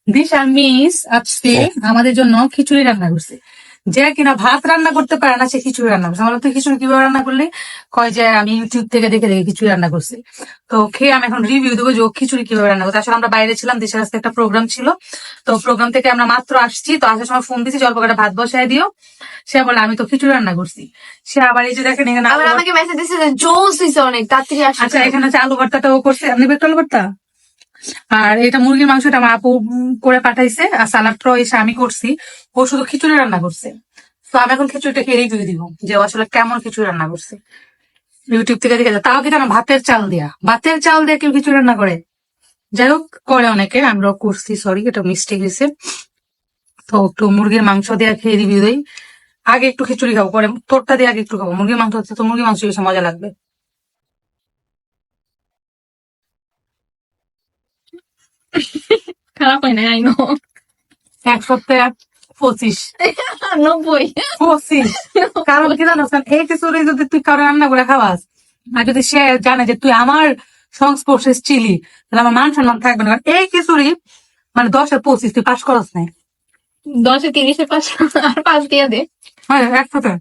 দিশা miss আজকে আমাদের জন্য খিচুড়ি রান্না করছে। যে কিনা ভাত রান্না করতে পারে না, সে খিচুড়ি রান্না করছে। আমরা তো খিচুড়ি কিভাবে রান্না করলে কয় যে আমি ইউটিউব থেকে দেখে দেখে খিচুড়ি রান্না করছি। তো খেয়ে আমি এখন রিভিউ দেবো যে ও খিচুড়ি কিভাবে রান্না করছে। আসলে আমরা বাইরে ছিলাম, দেশের আজকে একটা প্রোগ্রাম ছিল। তো প্রোগ্রাম থেকে আমরা মাত্র আসছি, তো আসার সময় ফোন দিচ্ছি অল্প করে ভাত বসায় দিও। সে বলে আমি তো খিচুড়ি রান্না করছি। সে আবার এই যে দেখেন এখানে আবার আমাকে মেসেজ দিছে যে জোস দিছে অনেক তাড়াতাড়ি আসছে। আচ্ছা, এখানে হচ্ছে আলু ভর্তাটাও করছে। আপনি একটু আলু ভর্তা আর এটা মুরগির মাংসটা আমার আপু করে পাঠাইছে, আর সালাডটাও এসে আমি করছি। ও শুধু খিচুড়ি রান্না করছে। তো আমি এখন খিচুড়িটা খেয়ে রিভিউ দিব যে ও আসলে কেমন খিচুড়ি রান্না করছে। ইউটিউব থেকে দেখে যায়, তাও কি জানো ভাতের চাল দিয়া, ভাতের চাল দিয়ে কেউ খিচুড়ি রান্না করে? যাই হোক, করে অনেকে, আমরাও করছি। সরি, এটা মিস্টেক হয়েছে। তো একটু মুরগির মাংস দিয়ে খেয়ে রিভিউ দিই। আগে একটু খিচুড়ি খাবো, পরে তোরটা দিয়ে আগে একটু খাবো। মুরগির মাংস হচ্ছে তো মুরগির মাংস বেশি মজা লাগবে। খারাপ হয় না, আই নো। 125 90 25। কারণ কি জানো, এই খিচুড়ি যদি তুই কারো রান্না করে খাওয়াস, আর যদি সে জানে যে তুই আমার সংস্পর্শে ছিলি, তাহলে আমার মান সম্মান থাকবে না। কারণ এই খিচুড়ি মানে 10-25, তুই পাস করস নাই। 10-30 পাঁচ আর 5 দিয়ে দে। হ্যাঁ, একসাথে